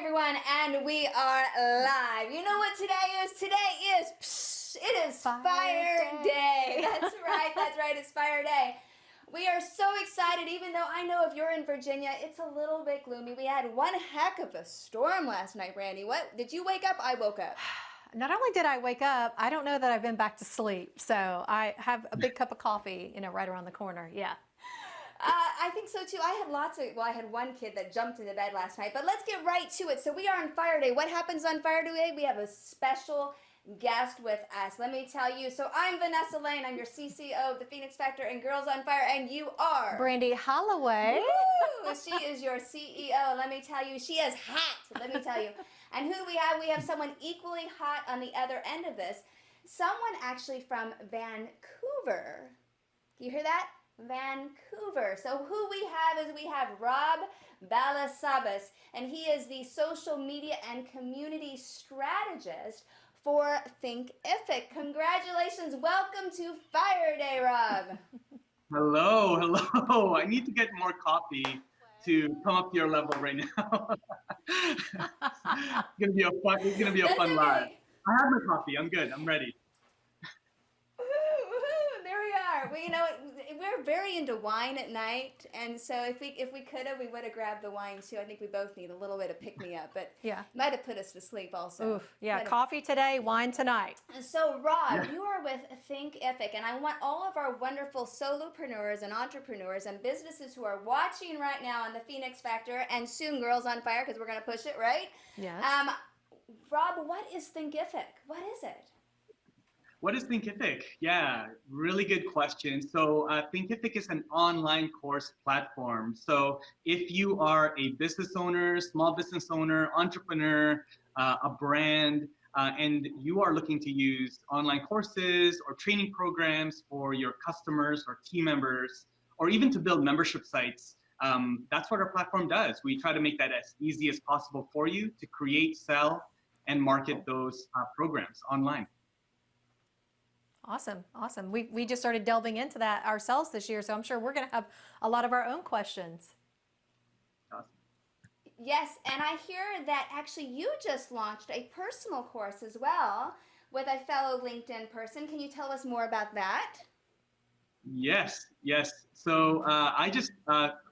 everyone, and we are live. You know what today is? Today is, it is Fire Day. That's right, it's Fire Day. We are so excited, even though I know if you're in Virginia, it's a little bit gloomy. We had one heck of a storm last night, Brandy. What, did you wake up? I woke up. Not only did I wake up, I don't know that I've been back to sleep. So I have a big cup of coffee, right around the corner. Yeah. I think so too. I had one kid that jumped into bed last night, but let's get right to it. So we are on Fire Day. What happens on Fire Day? We have a special guest with us. Let me tell you. So I'm Vanessa Lane. I'm your CCO of the Phoenix Factor and Girls on Fire, and you are Brandy Holloway. Woo! She is your CEO. Let me tell you, she is hot. Let me tell you. And who we have? We have someone equally hot on the other end of this. Someone actually from Vancouver. Do you hear that? Vancouver. So who we have is we have ROB Balasabas, and he is the social media and community strategist for THINKIFIC. Congratulations. Welcome to Fire Day, Rob. Hello. I need to get more coffee to come up to your level right now. It's gonna be a fun live. I have my coffee. I'm good. I'm ready. There we are. Well, we're very into wine at night, and so if we could have, we would have grabbed the wine too. I think we both need a little bit of pick me up, but yeah, might have put us to sleep also. Oof, yeah, coffee today, wine tonight. So Rob, you are with THINKIFIC, and I want all of our wonderful solopreneurs and entrepreneurs and businesses who are watching right now on the Phoenix Factor and soon Girls on Fire, because we're going to push it, right? Yes. Rob, what is THINKIFIC? What is it? What is THINKIFIC? Yeah, really good question. So THINKIFIC is an online course platform. So if you are a business owner, small business owner, entrepreneur, a brand, and you are looking to use online courses or training programs for your customers or team members, or even to build membership sites, that's what our platform does. We try to make that as easy as possible for you to create, sell, and market those programs online. Awesome. We just started delving into that ourselves this year, so I'm sure we're going to have a lot of our own questions. Awesome. Yes, and I hear that actually you just launched a personal course as well with a fellow LinkedIn person. Can you tell us more about that? Yes. So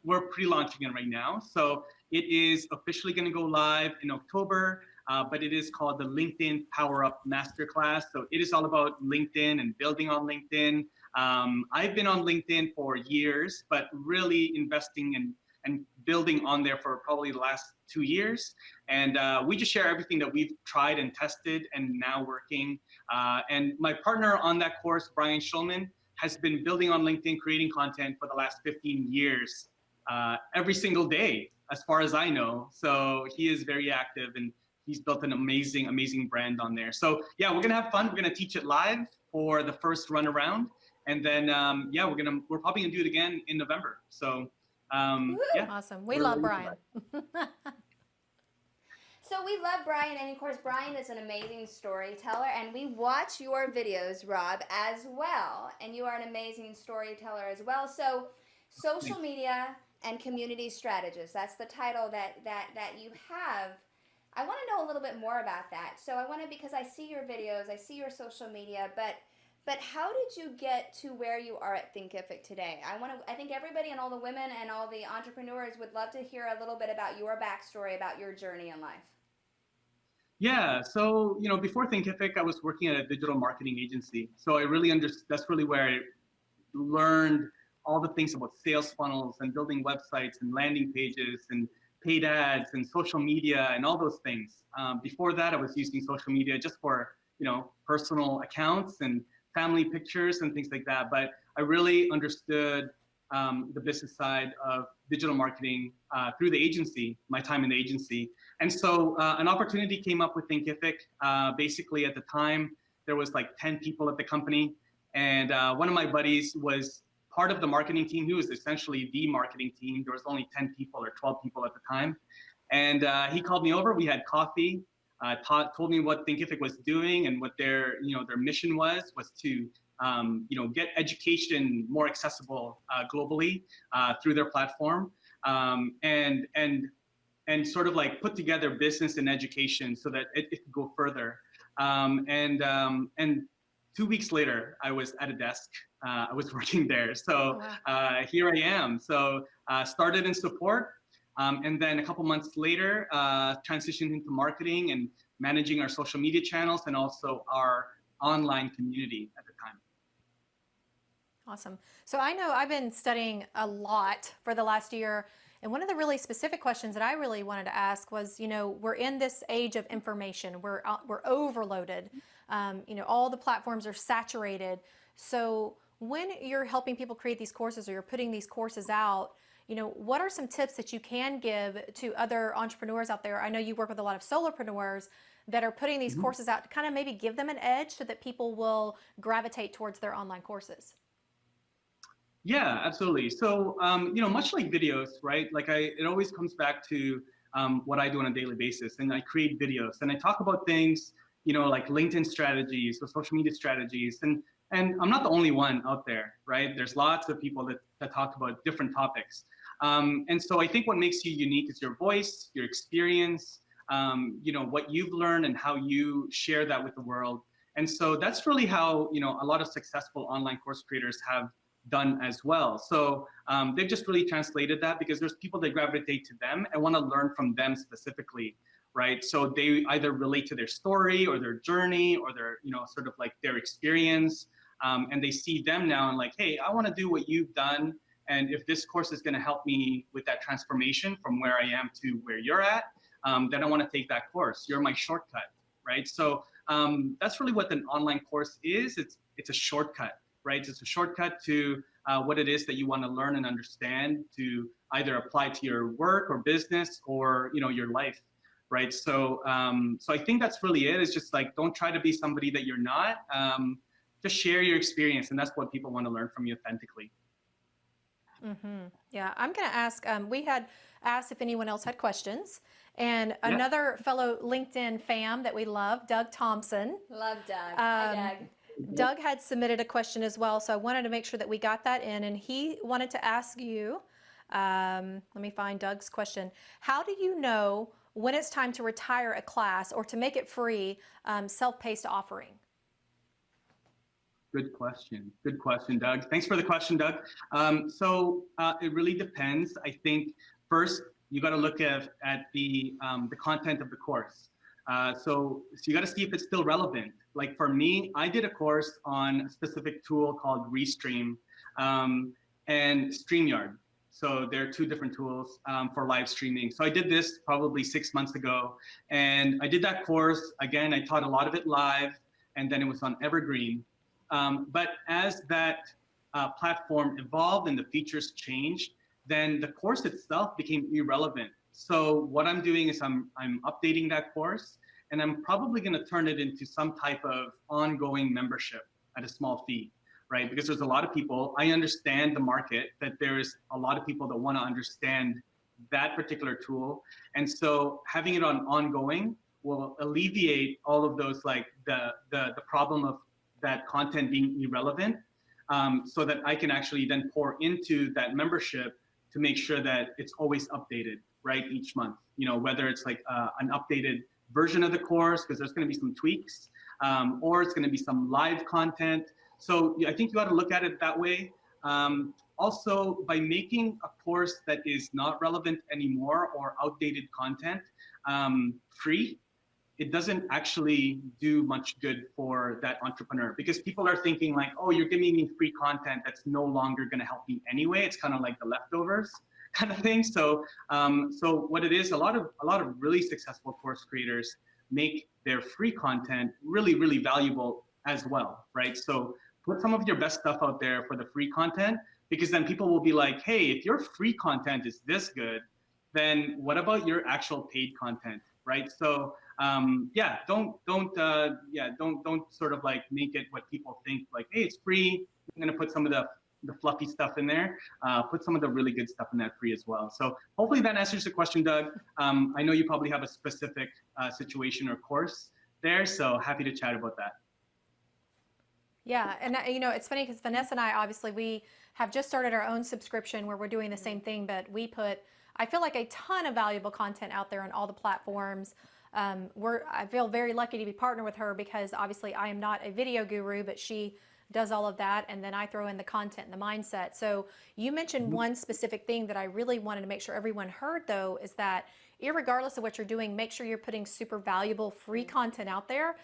we're pre-launching it right now. So it is officially going to go live in October. But it is called the LinkedIn Power Up Masterclass. So it is all about LinkedIn and building on LinkedIn. I've been on LinkedIn for years, but really investing and building on there for probably the last 2 years. And we just share everything that we've tried and tested and now working. And my partner on that course, Brian Schulman, has been building on LinkedIn, creating content for the last 15 years, every single day, as far as I know. So he is very active, and he's built an amazing brand on there. So yeah, we're gonna have fun. We're gonna teach it live for the first run around, and then we're probably gonna do it again in November. So yeah, awesome. We love Brian. So we love Brian, and of course Brian is an amazing storyteller, and we watch your videos, Rob, as well. And you are an amazing storyteller as well. So social media and community strategist, that's the title that you have. I want to know a little bit more about that. So because I see your videos, I see your social media, but how did you get to where you are at THINKIFIC today? I think everybody and all the women and all the entrepreneurs would love to hear a little bit about your backstory, about your journey in life. Yeah, so before THINKIFIC, I was working at a digital marketing agency. So I really that's really where I learned all the things about sales funnels and building websites and landing pages and paid ads and social media and all those things. Before that, I was using social media just for personal accounts and family pictures and things like that. But I really understood the business side of digital marketing through the agency, my time in the agency. And so an opportunity came up with THINKIFIC. Basically, at the time, there was like 10 people at the company, and one of my buddies was part of the marketing team. He was essentially the marketing team. There was only 10 people or 12 people at the time. And he called me over, we had coffee, told me what THINKIFIC was doing and what their mission was to get education more accessible globally through their platform. And and sort of like put together business and education so that it could go further. And 2 weeks later, I was at a desk. I was working there. So here I am. So started in support. And then a couple months later, transitioned into marketing and managing our social media channels and also our online community at the time. Awesome. So I know I've been studying a lot for the last year. And one of the really specific questions that I really wanted to ask was, we're in this age of information. We're overloaded. All the platforms are saturated. So when you're helping people create these courses or you're putting these courses out, what are some tips that you can give to other entrepreneurs out there? I know you work with a lot of solopreneurs that are putting these courses out to kind of maybe give them an edge so that people will gravitate towards their online courses. Yeah, absolutely. So, much like videos, right? Like it always comes back to what I do on a daily basis, and I create videos and I talk about things, like LinkedIn strategies or social media strategies, and I'm not the only one out there, right? There's lots of people that talk about different topics, and so I think what makes you unique is your voice, your experience, what you've learned and how you share that with the world. And so that's really how a lot of successful online course creators have done as well. So they've just really translated that because there's people that gravitate to them and want to learn from them specifically, right? So they either relate to their story or their journey or their, sort of like their experience, and they see them now and like, hey, I want to do what you've done. And if this course is going to help me with that transformation from where I am to where you're at, then I want to take that course. You're my shortcut, right? So that's really what an online course is. It's a shortcut. Right? It's a shortcut to what it is that you want to learn and understand to either apply to your work or business or your life, right? So so I think that's really it. It's just like, don't try to be somebody that you're not. Just share your experience, and that's what people want to learn from you authentically. Yeah, I'm going to ask. We had asked if anyone else had questions, and another fellow LinkedIn fam that we love, Doug Thompson. Love Doug. Hi, Doug. Doug had submitted a question as well, so I wanted to make sure that we got that in, and he wanted to ask you, let me find Doug's question. How do you know when it's time to retire a class or to make it free, self-paced offering? Good question. Good question, Doug. Thanks for the question, Doug. So it really depends. I think first you got to look at the content of the course. So you got to see if it's still relevant. Like for me, I did a course on a specific tool called Restream and StreamYard. So there are two different tools for live streaming. So I did this probably 6 months ago, and I did that course. Again, I taught a lot of it live, and then it was on Evergreen. But as that platform evolved and the features changed, then the course itself became irrelevant. So what I'm doing is I'm updating that course, and I'm probably going to turn it into some type of ongoing membership at a small fee, right? Because there's a lot of people, I understand the market, that there's a lot of people that want to understand that particular tool. And so having it on ongoing will alleviate all of those, like the problem of that content being irrelevant, so that I can actually then pour into that membership to make sure that it's always updated, right, each month. Whether it's like an updated version of the course, because there's going to be some tweaks, or it's going to be some live content. So I think you got to look at it that way. Also, by making a course that is not relevant anymore or outdated content free, it doesn't actually do much good for that entrepreneur, because people are thinking like, oh, you're giving me free content that's no longer going to help me anyway. It's kind of like the leftovers kind of thing. So so what it is, a lot of really successful course creators make their free content really, really valuable as well, right? So put some of your best stuff out there for the free content, because then people will be like, hey, if your free content is this good, then what about your actual paid content, right? So don't sort of like make it what people think, like, hey, it's free, I'm gonna put some of the fluffy stuff in there, put some of the really good stuff in that free as well. So hopefully that answers the question, Doug. I know you probably have a specific situation or course there, so happy to chat about that. Yeah, and it's funny because Vanessa and I, obviously, we have just started our own subscription where we're doing the same thing, but we put I feel like a ton of valuable content out there on all the platforms. I feel very lucky to be partnered with her because obviously I am not a video guru, but she does all of that, and then I throw in the content and the mindset. So you mentioned one specific thing that I really wanted to make sure everyone heard, though, is that irregardless of what you're doing, make sure you're putting super valuable free content out there,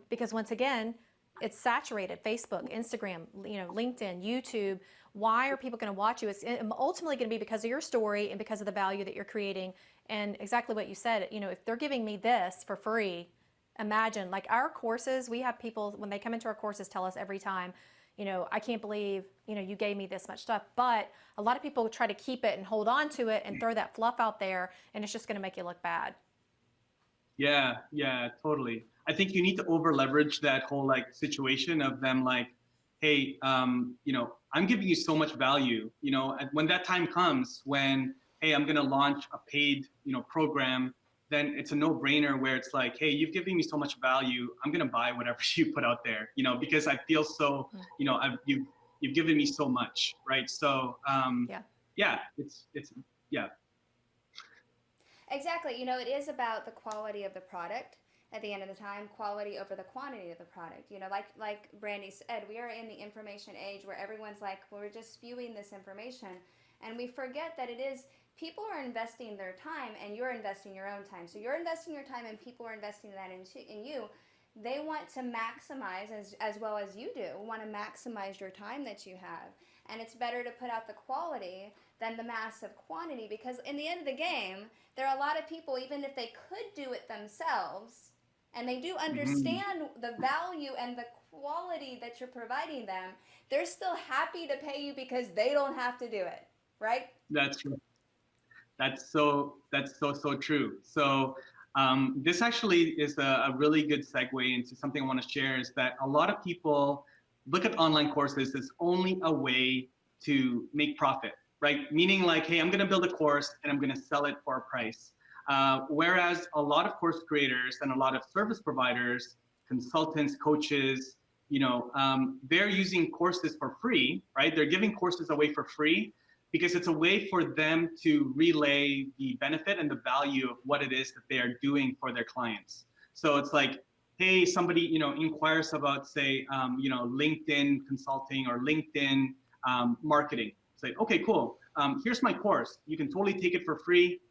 because once again, it's saturated. Facebook, Instagram, LinkedIn, YouTube. Why are people going to watch you? It's ultimately going to be because of your story and because of the value that you're creating. And exactly what you said, if they're giving me this for free, imagine, like our courses, we have people, when they come into our courses, tell us every time, I can't believe, you gave me this much stuff. But a lot of people try to keep it and hold on to it and throw that fluff out there, and it's just going to make you look bad. Yeah, totally. I think you need to over leverage that whole situation of them hey, I'm giving you so much value, and when that time comes when, hey, I'm going to launch a paid, program, then it's a no-brainer where it's like, hey, you've given me so much value, I'm going to buy whatever you put out there, because I feel so, you've given me so much, right? So, yeah. Exactly. It is about the quality of the product at the end of the time, quality over the quantity of the product. Like Brandy said, we are in the information age where everyone's like, well, we're just spewing this information. And we forget that people are investing their time and you're investing your own time. So you're investing your time and people are investing that in you. They want to maximize, as well as you do, want to maximize your time that you have. And it's better to put out the quality than the massive quantity, because in the end of the game, there are a lot of people, even if they could do it themselves, and they do understand the value and the quality that you're providing them, they're still happy to pay you because they don't have to do it, right? That's true. That's so true. So this actually is a really good segue into something I want to share, is that a lot of people look at online courses as only a way to make profit, right? Meaning hey, I'm going to build a course and I'm going to sell it for a price. Whereas a lot of course creators and a lot of service providers, consultants, coaches, they're using courses for free, right? They're giving courses away for free because it's a way for them to relay the benefit and the value of what it is that they are doing for their clients. So it's like, hey, somebody, inquires about, say, LinkedIn consulting or LinkedIn marketing. Say, okay, cool. Here's my course. You can totally take it for free.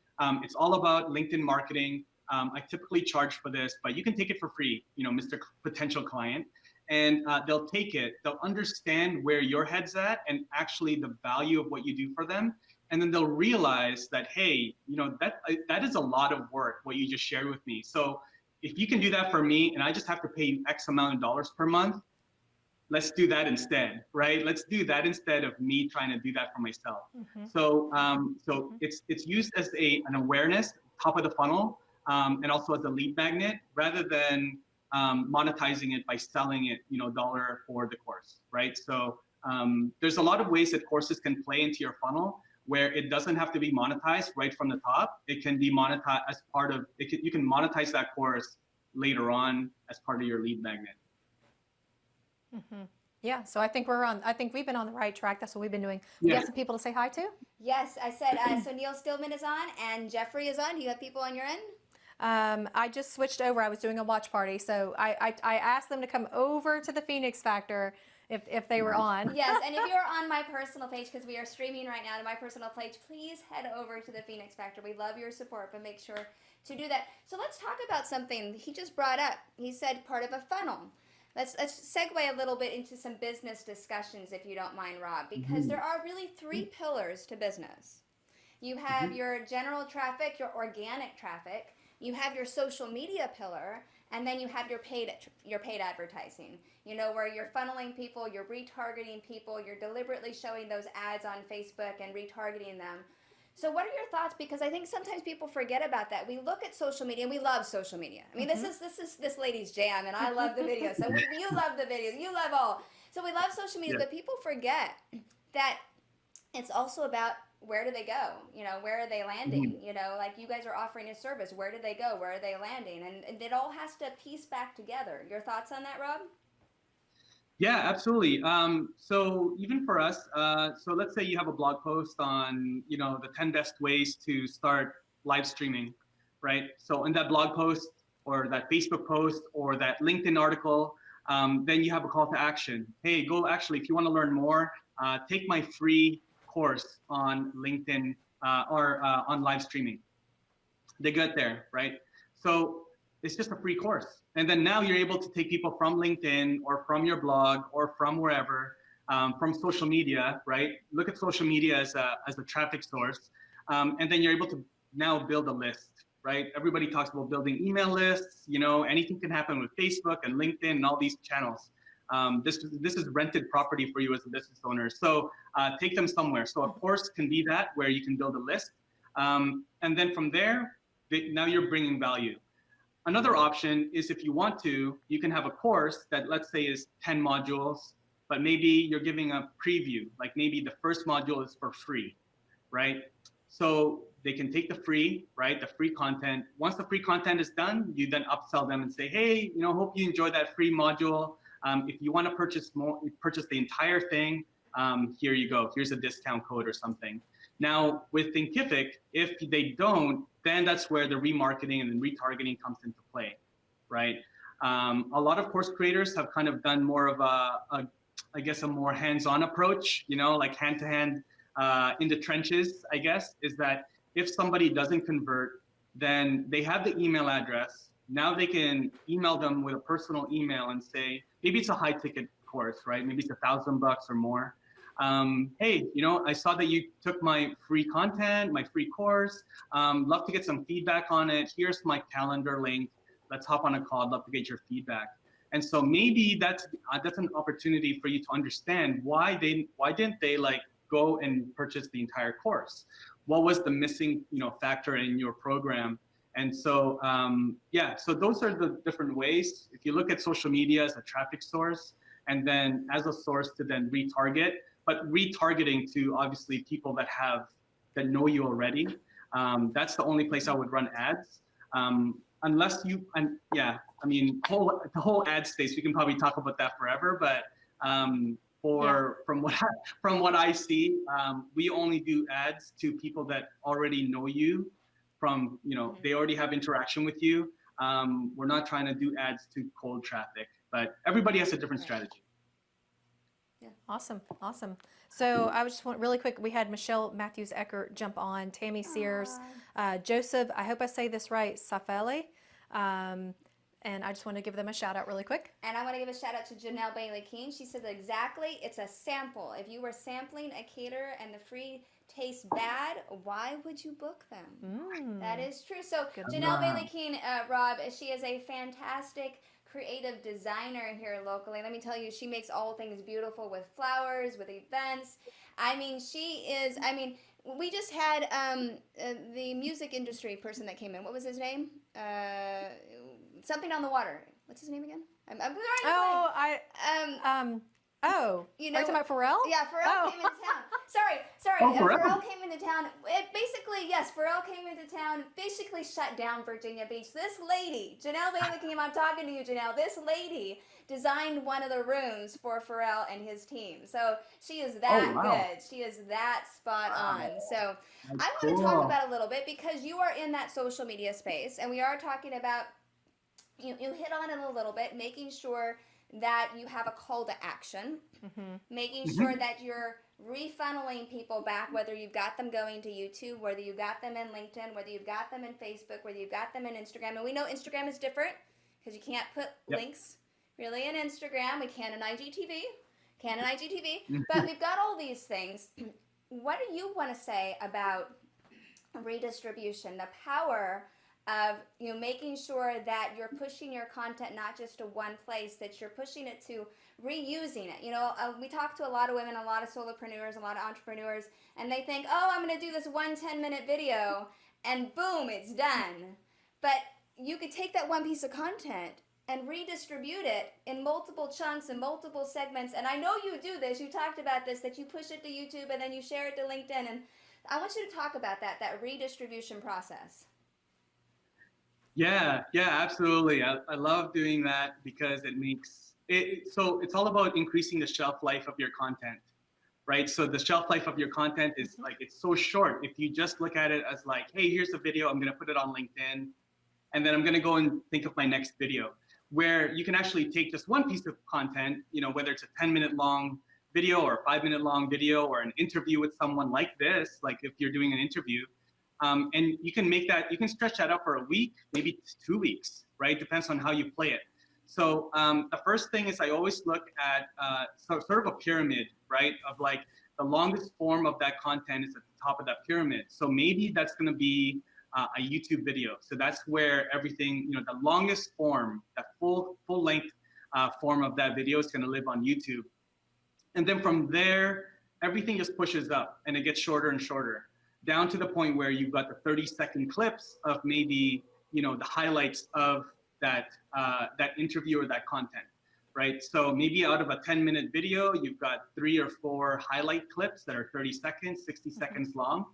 It's all about LinkedIn marketing. I typically charge for this, but you can take it for free, Mr. Potential Client. And they'll take it, they'll understand where your head's at and actually the value of what you do for them. And then they'll realize that, hey, that is a lot of work, what you just shared with me. So if you can do that for me and I just have to pay you X amount of dollars per month, let's do that instead, right? Let's do that instead of me trying to do that for myself. So it's used as an awareness, top of the funnel, and also as a lead magnet, rather than monetizing it by selling it, dollar for the course, right? So there's a lot of ways that courses can play into your funnel where it doesn't have to be monetized right from the top. It can be monetized as part of, you can monetize that course later on as part of your lead magnet. Yeah, so I think we've been on the right track. That's what we've been doing. We got some people to say hi to? Yes, I said, so Neil Stillman is on and Jeffrey is on. Do you have people on your end? I just switched over. I was doing a watch party, so I asked them to come over to the Phoenix Factor if they were on. Yes, and if you're on my personal page, because we are streaming right now to my personal page, please head over to the Phoenix Factor. We love your support, but make sure to do that. So let's talk about something he just brought up. He said part of a funnel. Let's segue a little bit into some business discussions, if you don't mind, Rob, because there are really three pillars to business. You have your general traffic, your organic traffic, you have your social media pillar, and then you have your paid advertising. Where you're funneling people, you're retargeting people, you're deliberately showing those ads on Facebook and retargeting them. So what are your thoughts? Because I think sometimes people forget about that. We look at social media and we love social media. I mean, this is this lady's jam, and I love the videos. So you love the videos, you love all. So we love social media, but people forget that it's also about where do they go? Where are they landing? Like you guys are offering a service. Where do they go? Where are they landing? And it all has to piece back together. Your thoughts on that, Rob? Yeah, absolutely. So even for us, so let's say you have a blog post on, the 10 best ways to start live streaming, right? So in that blog post or that Facebook post or that LinkedIn article, then you have a call to action. Hey, go actually, if you want to learn more, take my free course on LinkedIn or on live streaming. They get there, right? So it's just a free course. And then now you're able to take people from LinkedIn or from your blog or from wherever, from social media, right? Look at social media as a traffic source. And then you're able to now build a list, right? Everybody talks about building email lists. Anything can happen with Facebook and LinkedIn and all these channels. This is rented property for you as a business owner. So take them somewhere. So a course can be that, where you can build a list. And then from there, now you're bringing value. Another option is, if you want to, you can have a course that, let's say, is 10 modules, but maybe you're giving a preview, like maybe the first module is for free, right? So they can take the free, right? The free content. Once the free content is done, you then upsell them and say, hey, hope you enjoyed that free module. If you want to purchase the entire thing, here you go. Here's a discount code or something. Now, with Thinkific, if they don't, then that's where the remarketing and retargeting comes into play, right? A lot of course creators have kind of done more of I guess, a more hands-on approach, like hand-to-hand in the trenches, I guess, is that if somebody doesn't convert, then they have the email address. Now they can email them with a personal email and say, maybe it's a high-ticket course, right? Maybe it's $1,000 or more. Hey, I saw that you took my free content, my free course. Love to get some feedback on it. Here's my calendar link. Let's hop on a call. I'd love to get your feedback. And so maybe that's an opportunity for you to understand why didn't they like go and purchase the entire course? What was the missing factor in your program? And so so those are the different ways. If you look at social media as a traffic source, and then as a source to then retarget, but retargeting to obviously people that know you already. That's the only place I would run ads. Unless the whole ad space, we can probably talk about that forever. But from what I see, we only do ads to people that already know you. They already have interaction with you. We're not trying to do ads to cold traffic, but everybody has a different strategy. Yeah. Awesome. So I just want really quick, we had Michelle Matthews-Eckert jump on, Tammy Sears, Joseph, I hope I say this right, Safele. And I just want to give them a shout out really quick. And I want to give a shout out to Janelle Bailey-Keene. She said exactly, it's a sample. If you were sampling a caterer and the free tastes bad, why would you book them? That is true. So Janelle Bailey-Keene, Rob, she is a fantastic creative designer here locally. Let me tell you, she makes all things beautiful with flowers, with events. We just had the music industry person that came in. What was his name? Something on the water. What's his name again? I'm are you talking about Pharrell? Yeah, Pharrell came into town. Sorry. Pharrell came into town. Pharrell came into town, basically shut down Virginia Beach. This lady, Janelle Bailey-Keene, I'm talking to you, Janelle. This lady designed one of the rooms for Pharrell and his team. So she is that good. She is that spot on. So I want to talk about a little bit, because you are in that social media space, and we are talking about, you hit on it a little bit, making sure that you have a call to action, making sure that you're refunneling people back, whether you've got them going to YouTube, whether you've got them in LinkedIn, whether you've got them in Facebook, whether you've got them in Instagram. And we know Instagram is different, because you can't put links really in Instagram. We can in IGTV, but we've got all these things. What do you want to say about redistribution, the power of making sure that you're pushing your content not just to one place, that you're pushing it to reusing it? We talk to a lot of women, a lot of solopreneurs, a lot of entrepreneurs, and they think, I'm going to do this 1 10-minute video, and boom, it's done. But you could take that one piece of content and redistribute it in multiple chunks and multiple segments. And I know you do this. You talked about this, that you push it to YouTube and then you share it to LinkedIn. And I want you to talk about that redistribution process. Yeah, absolutely. I love doing that, because it makes So it's all about increasing the shelf life of your content, right? So the shelf life of your content is like, it's so short. If you just look at it as like, hey, here's a video, I'm gonna put it on LinkedIn, and then I'm gonna go and think of my next video. Where you can actually take just one piece of content, whether it's a 10-minute long video or a 5-minute long video or an interview with someone like this, like if you're doing an interview, and you can stretch that up for a week, maybe 2 weeks, right? Depends on how you play it. So the first thing is I always look at sort of a pyramid, right? Of like the longest form of that content is at the top of that pyramid. So maybe that's going to be a YouTube video. So that's where everything, the longest form, that full length form of that video is going to live on YouTube. And then from there, everything just pushes up and it gets shorter and shorter, down to the point where you've got the 30-second clips of maybe, the highlights of that interview or that content, right? So maybe out of a 10-minute video, you've got 3 or 4 highlight clips that are 30 seconds, 60 seconds long.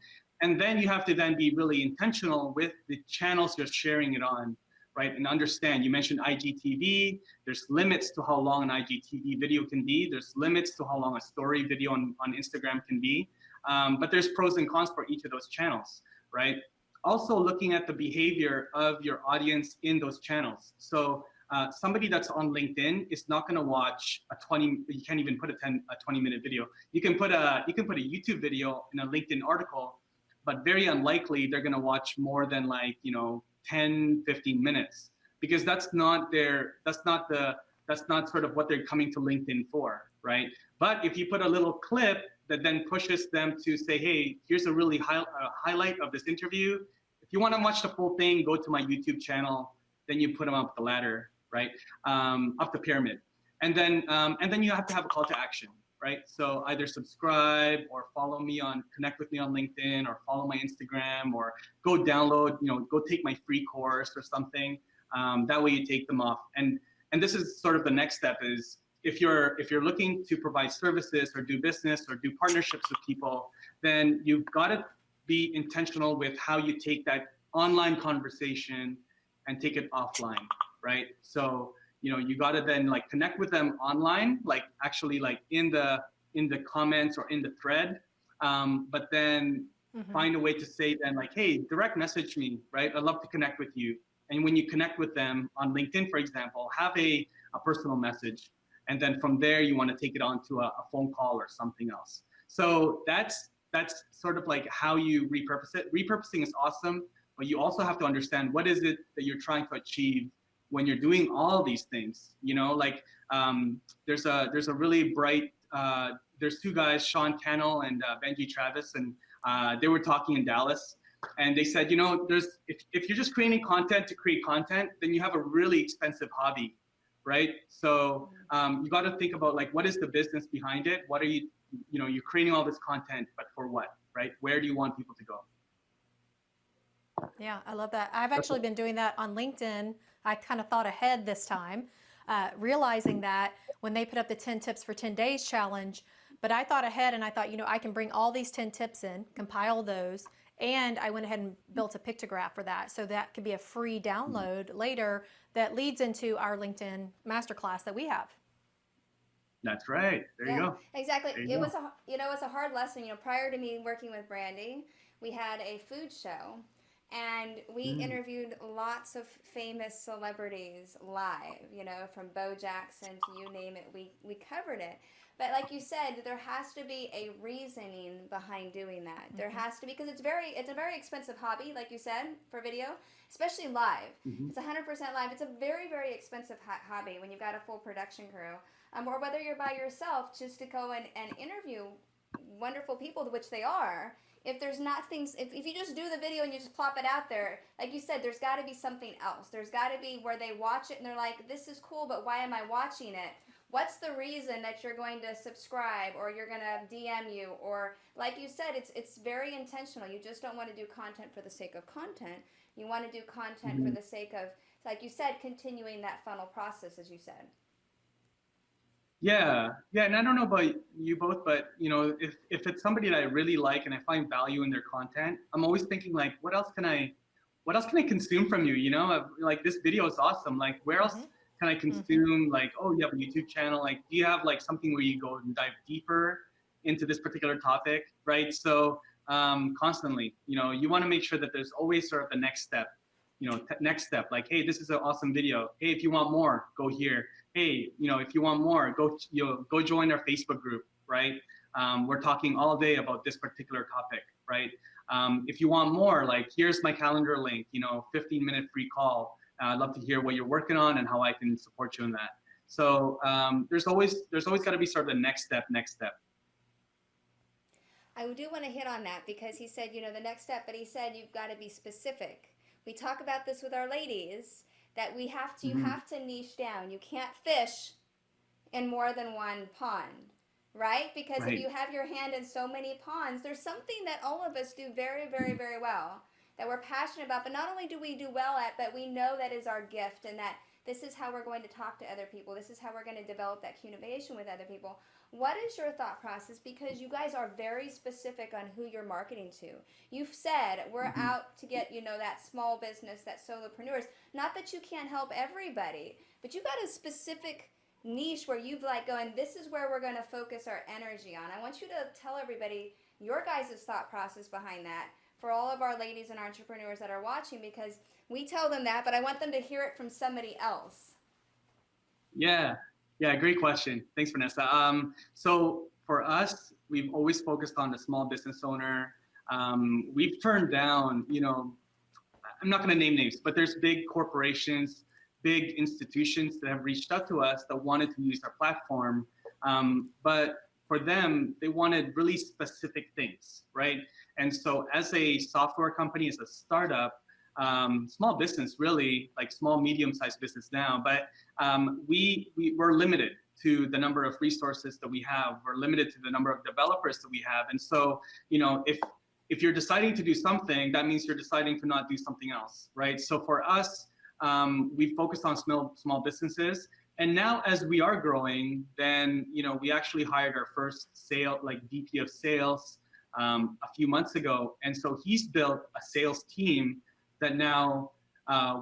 And then you have to then be really intentional with the channels you're sharing it on, right? And understand, you mentioned IGTV, there's limits to how long an IGTV video can be. There's limits to how long a story video on Instagram can be. But there's pros and cons for each of those channels, right? Also looking at the behavior of your audience in those channels. So somebody that's on LinkedIn is not gonna watch you can't even put a 20-minute video. You can put a YouTube video in a LinkedIn article, but very unlikely they're gonna watch more than like, 10, 15 minutes, because that's not sort of what they're coming to LinkedIn for, right? But if you put a little clip that then pushes them to say, hey, here's a really highlight of this interview. If you want to watch the full thing, go to my YouTube channel. Then you put them up the ladder, right? Up the pyramid. And then you have to have a call to action, right? So either subscribe or connect with me on LinkedIn, or follow my Instagram, or go download, go take my free course or something. That way you take them off. And this is sort of the next step is, if you're looking to provide services or do business or do partnerships with people, then you've got to be intentional with how you take that online conversation and take it offline, right? So, you got to then like connect with them online, like actually like in the comments or in the thread, but then find a way to say then like, hey, direct message me, right? I'd love to connect with you. And when you connect with them on LinkedIn, for example, have a personal message. And then from there, you want to take it on to a phone call or something else. So that's sort of like how you repurpose it. Repurposing is awesome, but you also have to understand what is it that you're trying to achieve when you're doing all these things. There's a really bright, there's 2 guys, Sean Cannell and Benji Travis, and they were talking in Dallas. And they said, if you're just creating content to create content, then you have a really expensive hobby, right? So you got to think about like, what is the business behind it? What are you're creating all this content, but for what, right? Where do you want people to go? Yeah, I love that. I've actually been doing that on LinkedIn. I kind of thought ahead this time, realizing that when they put up the 10 tips for 10 days challenge, but I thought ahead and I thought, I can bring all these 10 tips in, compile those, and I went ahead and built a pictograph for that. So that could be a free download later that leads into our LinkedIn masterclass that we have. That's right. There you go. Exactly. It was a hard lesson. Prior to me working with Brandy, we had a food show, and we interviewed lots of famous celebrities live. From Bo Jackson to you name it, we covered it. But like you said, there has to be a reasoning behind doing that. There has to be, because it's a very expensive hobby, like you said, for video, especially live. It's 100% live. It's a very, very expensive hobby when you've got a full production crew. Or whether you're by yourself, just to go and interview wonderful people, which they are. If there's not things, if you just do the video and you just plop it out there, like you said, there's got to be something else. There's got to be where they watch it and they're like, this is cool, but why am I watching it? What's the reason that you're going to subscribe, or you're going to DM you, or like you said, it's very intentional. You just don't want to do content for the sake of content. You want to do content for the sake of, like you said, continuing that funnel process, as you said. Yeah, and I don't know about you both, but if it's somebody that I really like and I find value in their content, I'm always thinking like, what else can I consume from you? Like, this video is awesome. Like, where else can I consume like, oh, you have a YouTube channel? Like, do you have like something where you go and dive deeper into this particular topic, right? So constantly, you want to make sure that there's always sort of the next step, next step, like, hey, this is an awesome video. Hey, if you want more, go here. Hey, if you want more, go join our Facebook group, right? We're talking all day about this particular topic, right? If you want more, like, here's my calendar link, 15-minute free call. I'd love to hear what you're working on and how I can support you in that. So there's always got to be sort of the next step. I do want to hit on that because he said, the next step, but he said you've got to be specific. We talk about this with our ladies, that you have to niche down. You can't fish in more than one pond, right? Because if you have your hand in so many ponds, there's something that all of us do very, very, very well, that we're passionate about, but not only do we do well at, but we know that is our gift, and that this is how we're going to talk to other people. This is how we're going to develop that communication with other people. What is your thought process? Because you guys are very specific on who you're marketing to. You've said we're out to get, that small business, that solopreneurs. Not that you can't help everybody, but you've got a specific niche where you've like going, this is where we're going to focus our energy on. I want you to tell everybody your guys' thought process behind that for all of our ladies and entrepreneurs that are watching, because we tell them that, but I want them to hear it from somebody else. Yeah, great question. Thanks, Vanessa. So for us, we've always focused on the small business owner. We've turned down, I'm not going to name names, but there's big corporations, big institutions that have reached out to us that wanted to use our platform. But for them, they wanted really specific things, right? And so as a software company, as a startup, small business, really, like small, medium-sized business now, but we're limited to the number of resources that we have. We're limited to the number of developers that we have. And so, if you're deciding to do something, that means you're deciding to not do something else, right? So for us, we focused on small businesses. And now as we are growing, then, we actually hired our first VP of sales a few months ago. And so he's built a sales team that now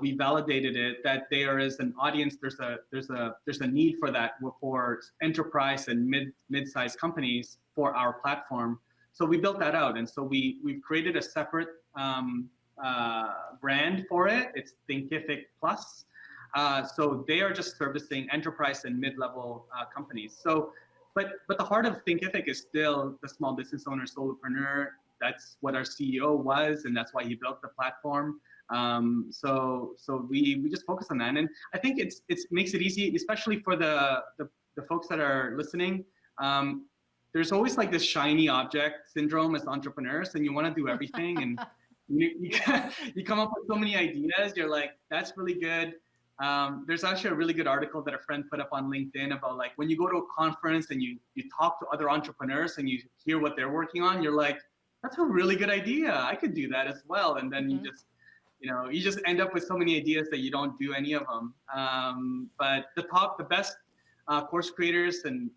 we validated it, that there is an audience, there's a need for that for enterprise and mid-sized companies for our platform. So we built that out, and so we've created a separate brand for it. It's Thinkific Plus. So they are just servicing enterprise and mid-level companies. So, but the heart of Thinkific is still the small business owner, solopreneur. That's what our CEO was, and that's why he built the platform. So we just focus on that, and I think it makes it easy, especially for the folks that are listening. There's always like this shiny object syndrome as entrepreneurs, and you want to do everything, and you come up with so many ideas. You're like, that's really good. There's actually a really good article that a friend put up on LinkedIn about like when you go to a conference and you talk to other entrepreneurs and you hear what they're working on, you're like, that's a really good idea. I could do that as well. And then you just end up with so many ideas that you don't do any of them. But the best course creators and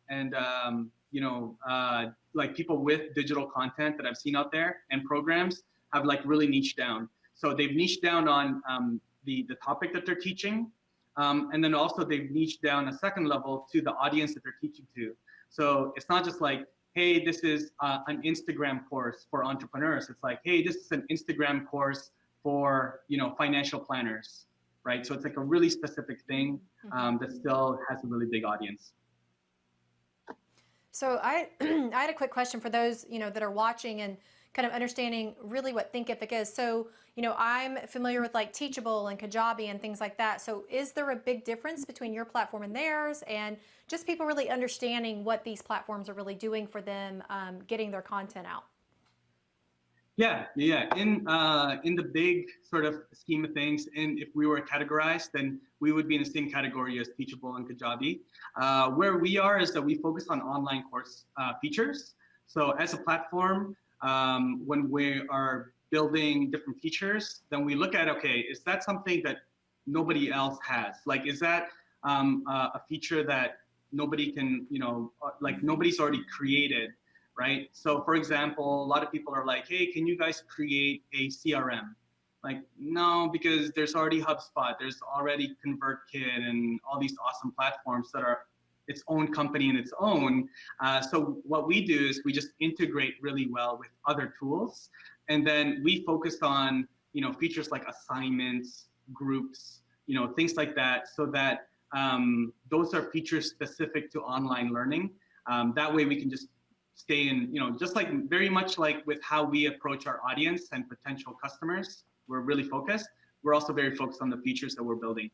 like people with digital content that I've seen out there and programs have like really niched down. So they've niched down on the topic that they're teaching. And then also they've niched down a second level to the audience that they're teaching to. So it's not just like, hey, this is an Instagram course for entrepreneurs. It's like, hey, this is an Instagram course for financial planners, right? So it's like a really specific thing that still has a really big audience. So I had a quick question for those that are watching and kind of understanding really what Thinkific is. So I'm familiar with like Teachable and Kajabi and things like that. So is there a big difference between your platform and theirs, and just people really understanding what these platforms are really doing for them, getting their content out? Yeah. In the big sort of scheme of things, and if we were categorized, then we would be in the same category as Teachable and Kajabi. Where we are is that we focus on online course features. So as a platform, when we are building different features, then we look at, okay, is that something that nobody else has? Like, is that a feature that nobody can, like nobody's already created? Right. So for example, a lot of people are like, hey, can you guys create a CRM? Like, no, because there's already HubSpot, there's already ConvertKit and all these awesome platforms that are its own company in its own. So what we do is we just integrate really well with other tools. And then we focus on, features like assignments, groups, things like that, so that those are features specific to online learning. That way we can just stay in, just like very much like with how we approach our audience and potential customers, we're really focused. We're also very focused on the features that we're building.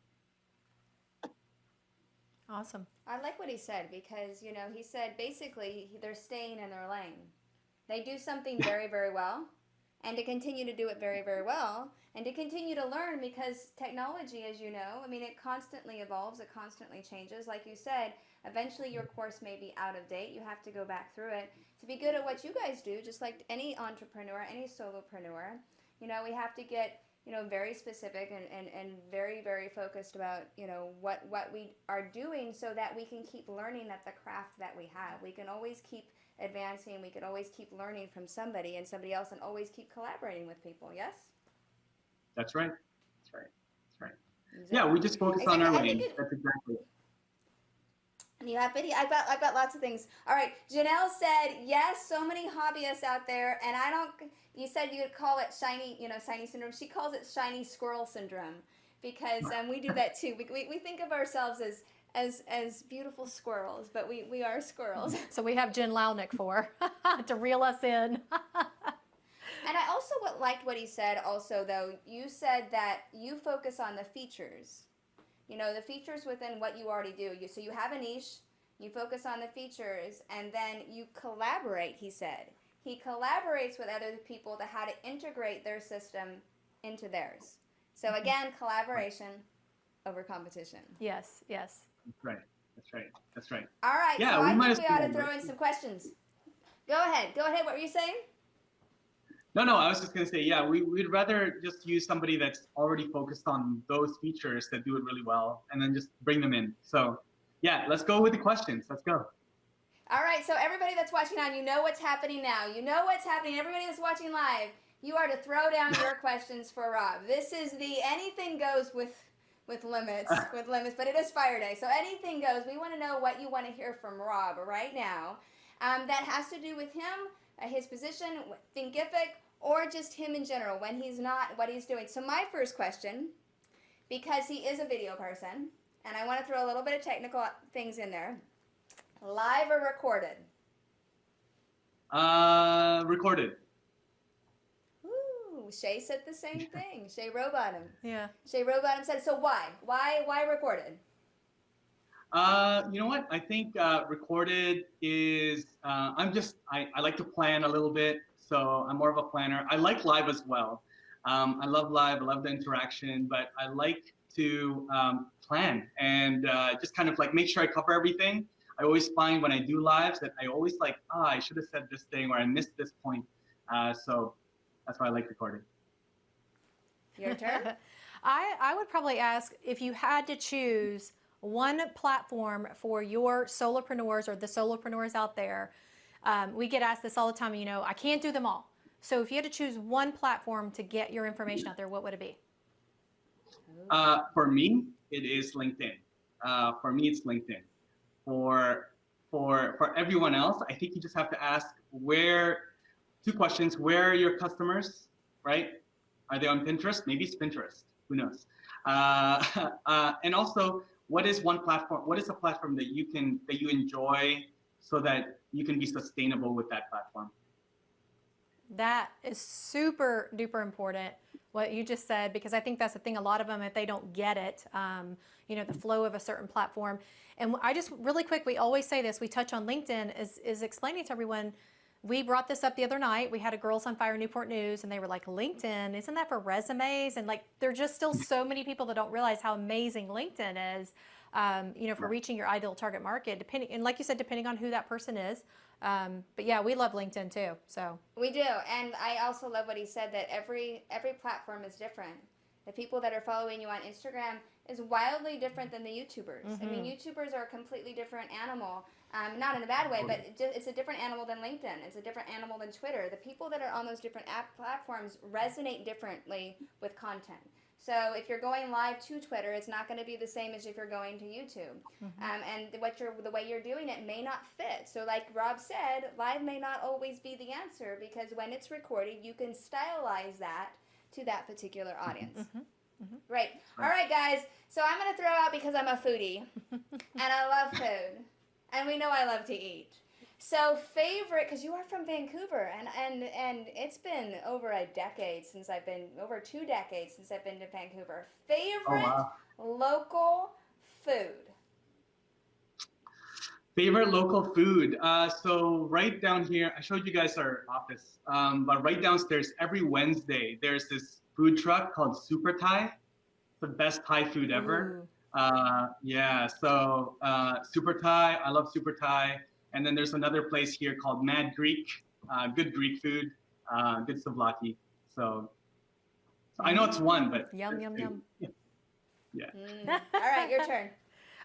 Awesome. I like what he said, because, he said basically they're staying in their lane. They do something very, very well, and to continue to do it very, very well, and to continue to learn, because technology, as you know, it constantly evolves, it constantly changes. Like you said, eventually your course may be out of date. You have to go back through it to be good at what you guys do, just like any entrepreneur, any solopreneur. We have to get, very specific and very, very focused about, what we are doing, so that we can keep learning at the craft that we have. We can always keep advancing. We can always keep learning from somebody and somebody else, and always keep collaborating with people. Yes? That's right. That's right. That's right. Exactly. Yeah, we just focus on our lane. That's exactly it. You have video. I've got lots of things. All right. Janelle said, yes, so many hobbyists out there, and I don't. You said you would call it shiny syndrome. She calls it shiny squirrel syndrome, because we do that too. We think of ourselves as beautiful squirrels, but we are squirrels. So we have Jen Launick for to reel us in. And I also liked what he said. Also, though, you said that you focus on the features. The features within what you already do. So you have a niche, you focus on the features, and then you collaborate, he said. He collaborates with other people to how to integrate their system into theirs. So again, collaboration over competition. Yes, yes. That's right. That's right. That's right. All right, Yeah, so I think we ought to right? throw in some questions. Go ahead. What were you saying? No, I was just going to say, yeah, we'd rather just use somebody that's already focused on those features that do it really well, and then just bring them in. So yeah, let's go with the questions. Let's go. All right, so everybody that's watching on, you know what's happening now. You know what's happening. Everybody that's watching live, you are to throw down your questions for Rob. This is the anything goes with limits, but it is Fire Day. So anything goes. We want to know what you want to hear from Rob right now. That has to do with him, his position, Thinkific, or just him in general, when he's not, what he's doing. So my first question, because he is a video person, and I want to throw a little bit of technical things in there. Live or recorded? Recorded. Ooh, Shay said the same thing. Shay Rowbottom. Yeah. Shay Rowbottom said, so why? Why recorded? You know what? I think recorded is, I like to plan a little bit, so I'm more of a planner. I like live as well. I love live, I love the interaction, but I like to plan and just kind of like make sure I cover everything. I always find when I do lives that I always like, I should have said this thing, or I missed this point. So that's why I like recording. Your turn. I would probably ask, if you had to choose one platform for your solopreneurs or the solopreneurs out there. We get asked this all the time, I can't do them all. So if you had to choose one platform to get your information out there, what would it be? For me, it is LinkedIn. For me, it's LinkedIn. For everyone else, I think you just have to ask two questions. Where are your customers, right? Are they on Pinterest? Maybe it's Pinterest. Who knows? And also, what is a platform that you enjoy, so that you can be sustainable with that platform? That is super duper important, what you just said, because I think that's the thing. A lot of them, if they don't get it, the flow of a certain platform. And I just really quick, we always say this, we touch on LinkedIn, is explaining to everyone. We brought this up the other night. We had a Girls on Fire Newport News, and they were like, LinkedIn, isn't that for resumes? And like, there are just still so many people that don't realize how amazing LinkedIn is, for reaching your ideal target market, and like you said, depending on who that person is. But yeah, we love LinkedIn too. So we do, and I also love what he said, that every platform is different. the people that are following you on Instagram is wildly different than the YouTubers. I mean, YouTubers are a completely different animal. Not in a bad way, but it's a different animal than LinkedIn. It's a different animal than Twitter. The people that are on those different app platforms resonate differently with content. So if you're going live to Twitter, it's not going to be the same as if you're going to YouTube. And the way you're doing it may not fit. So like Rob said, live may not always be the answer, because when it's recorded, you can stylize that to that particular audience. Right. All right, guys. So I'm going to throw out, because I'm a foodie and I love food. And we know I love to eat. So favorite, because you are from Vancouver, and it's been over 2 decades since I've been to Vancouver. Favorite local food? Favorite local food? So right down here, I showed you guys our office, but right downstairs, every Wednesday, there's this food truck called Super Thai. It's the best Thai food ever. Yeah, so Super Thai, I love Super Thai. And then there's another place here called Mad Greek, good Greek food, good souvlaki. So I know it's one, but yum. Yeah. All right, your turn.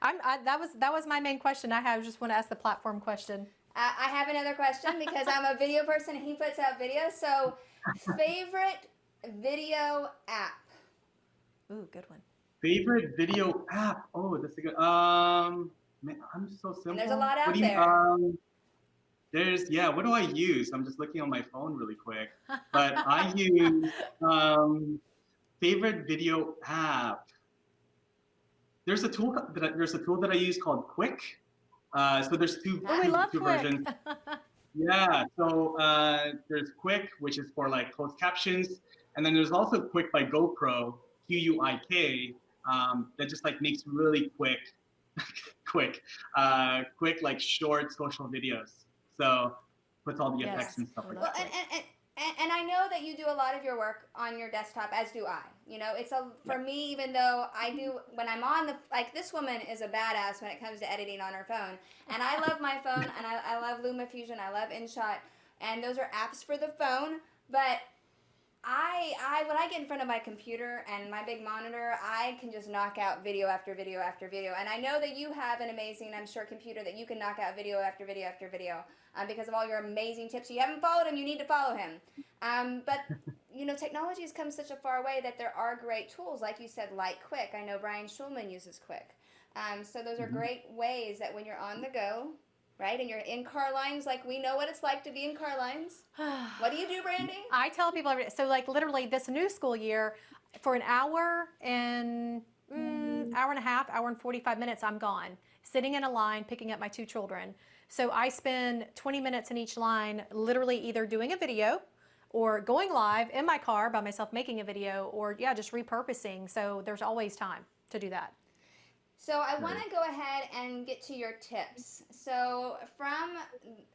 That was my main question. I just want to ask the platform question. I have another question, because I'm a video person and he puts out videos. So favorite video app? Ooh, good one. Favorite video app? Oh, that's a good. Man, I'm so simple. And there's a lot out there. What do I use? I'm just looking on my phone really quick. But I use favorite video app. There's a tool that I use called Quick. So there's two versions. Yeah. So there's Quick, which is for like closed captions, and then there's also Quick by GoPro, QUIK, that just like makes really quick like short social videos. So puts all the effects and stuff like that. And I know that you do a lot of your work on your desktop, as do I. You know, for me, even though I do, when I'm on this woman is a badass when it comes to editing on her phone. And I love my phone, and I love LumaFusion, I love InShot, and those are apps for the phone. But when I get in front of my computer and my big monitor, I can just knock out video after video after video. And I know that you have an amazing, I'm sure, computer that you can knock out video after video after video because of all your amazing tips. If you haven't followed him, you need to follow him. But, you know, technology has come such a far way that there are great tools, like you said, like Quick. I know Brian Schulman uses Quick. So those are great ways that when you're on the go, right, and you're in car lines, like we know what it's like to be in car lines. What do you do, Brandy? I tell people every day. So like literally this new school year, for an hour and hour and a half, hour and 45 minutes, I'm gone, sitting in a line, picking up my 2 children. So I spend 20 minutes in each line, literally either doing a video or going live in my car by myself making a video, or just repurposing. So there's always time to do that. So I want to go ahead and get to your tips. So from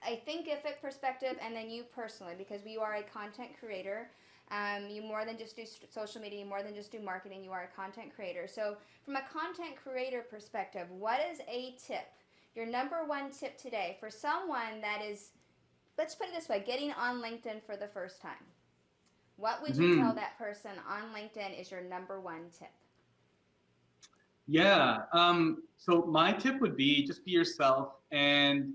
a Thinkific perspective, and then you personally, because you are a content creator, you more than just do social media, you more than just do marketing, you are a content creator. So from a content creator perspective, what is a tip, your number one tip today for someone that is, let's put it this way, getting on LinkedIn for the first time? What would you tell that person on LinkedIn is your number one tip? Yeah. So my tip would be just be yourself and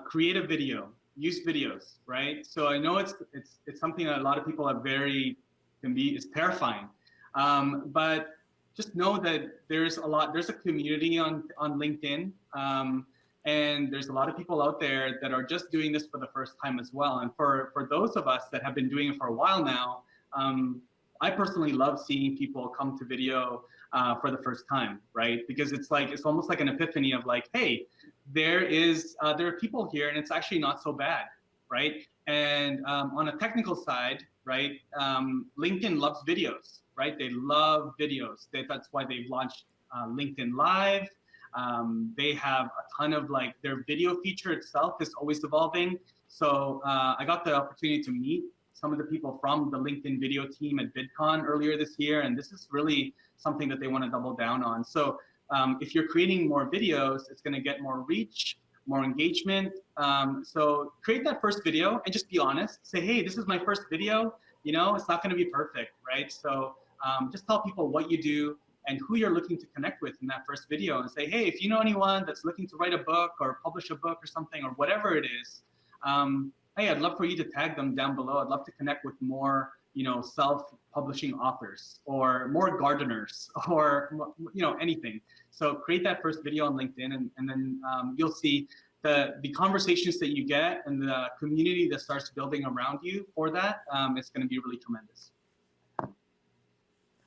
create a video. Use videos, right? So I know it's something that a lot of people are it's terrifying. But just know that there's a community on LinkedIn, and there's a lot of people out there that are just doing this for the first time as well. And for those of us that have been doing it for a while now, I personally love seeing people come to video for the first time, right? Because it's almost like an epiphany of like, hey, there are people here, and it's actually not so bad, right? And on a technical side, right, LinkedIn loves videos, right? They love videos. That's why they've launched LinkedIn Live. They have a ton of their video feature itself is always evolving. So I got the opportunity to meet some of the people from the LinkedIn video team at VidCon earlier this year, and this is really something that they want to double down on. So if you're creating more videos, it's going to get more reach, more engagement. So create that first video and just be honest. Say, hey, this is my first video. You know, it's not going to be perfect, right? So just tell people what you do and who you're looking to connect with in that first video, and say, hey, if you know anyone that's looking to write a book or publish a book or something or whatever it is, hey, I'd love for you to tag them down below. I'd love to connect with more, self-publishing authors or more gardeners or, anything. So create that first video on LinkedIn, and then you'll see the conversations that you get and the community that starts building around you for that. It's going to be really tremendous.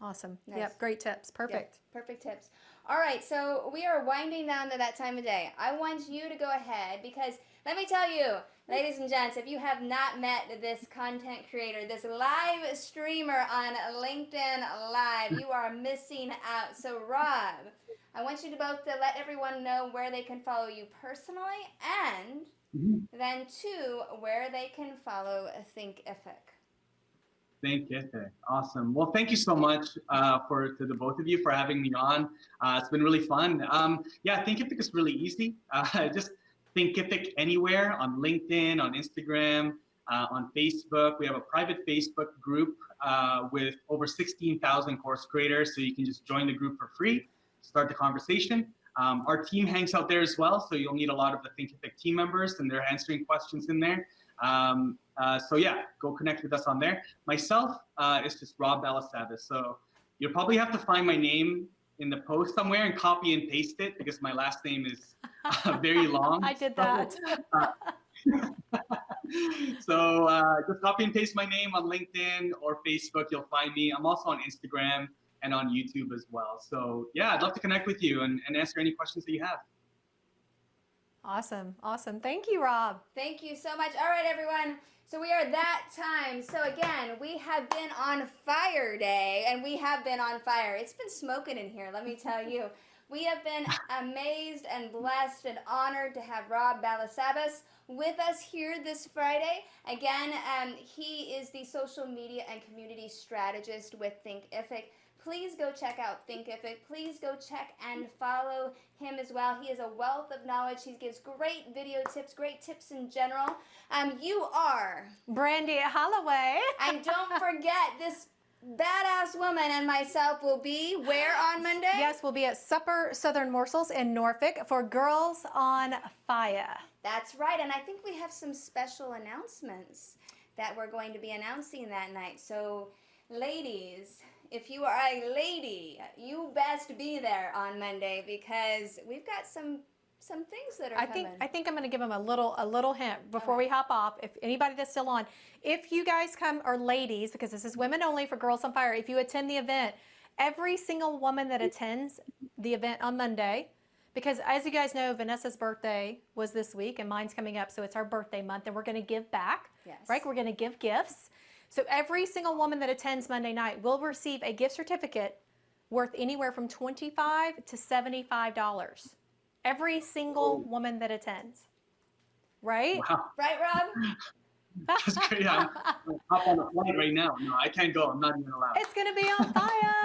Awesome. Nice. Yep, great tips. Perfect. Yep, perfect tips. All right, so we are winding down to that time of day. I want you to go ahead because let me tell you, ladies and gents, if you have not met this content creator, this live streamer on LinkedIn Live, you are missing out. So Rob, I want you to both to let everyone know where they can follow you personally and then two, where they can follow THINKIFIC. THINKIFIC. Awesome. Well, thank you so much to the both of you for having me on. It's been really fun. Yeah, THINKIFIC is really easy. Just THINKIFIC anywhere on LinkedIn, on Instagram, on Facebook. We have a private Facebook group with over 16,000 course creators, so you can just join the group for free, start the conversation. Our team hangs out there as well, so you'll meet a lot of the THINKIFIC team members, and they're answering questions in there. So yeah, go connect with us on there. Myself, it's just ROB BALASABAS. So you'll probably have to find my name in the post somewhere and copy and paste it because my last name is very long. I did that. So just copy and paste my name on LinkedIn or Facebook. You'll find me. I'm also on Instagram and on YouTube as well. So yeah, I'd love to connect with you and answer any questions that you have. Awesome. Awesome. Thank you, Rob. Thank you so much. All right, everyone. So we are that time. So again, we have been on fire day, and we have been on fire. It's been smoking in here, let me tell you. We have been amazed and blessed and honored to have ROB BALASABAS with us here this Friday. Again, he is the social media and community strategist with THINKIFIC. Please go check out THINKIFIC. Please go check and follow him as well. He is a wealth of knowledge. He gives great video tips, great tips in general. You are Brandy Holloway. And don't forget, this badass woman and myself will be where on Monday? Yes, we'll be at Supper Southern Morsels in Norfolk for Girls on Fire. That's right, and I think we have some special announcements that we're going to be announcing that night. So, ladies, if you are a lady, you best be there on Monday because we've got some things that are coming. I think I'm going to give them a little hint before we hop off. If anybody that's still on, if you guys come, or ladies, because this is women only for Girls on Fire, if you attend the event, every single woman that attends the event on Monday, because as you guys know, Vanessa's birthday was this week and mine's coming up, so it's our birthday month and we're going to give back, right? We're going to give gifts. So every single woman that attends Monday night will receive a gift certificate worth anywhere from $25 to $75. Every single woman that attends. Right? Wow. Right, Rob? That's great. I'm hop on a flight right now. No, I can't go. I'm not even allowed. It's going to be on fire.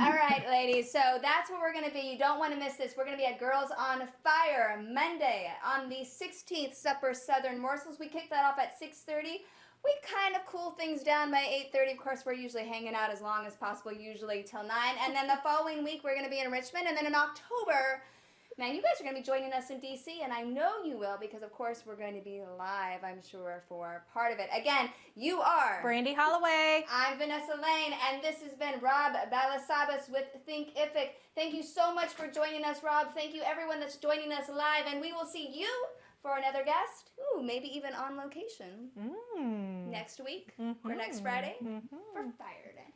All right, ladies. So that's where we're going to be. You don't want to miss this. We're going to be at Girls on Fire Monday on the 16th, Supper Southern Morsels. We kick that off at 6:30. We kind of cool things down by 8:30. Of course, we're usually hanging out as long as possible, usually till 9. And then the following week, we're going to be in Richmond. And then in October, man, you guys are going to be joining us in D.C., and I know you will because, of course, we're going to be live, I'm sure, for part of it. Again, you are Brandy Holloway. I'm Vanessa Lane, and this has been ROB BALASABAS with THINKIFIC. Thank you so much for joining us, Rob. Thank you, everyone that's joining us live, and we will see you for another guest, maybe even on location next week or next Friday for Fire Day.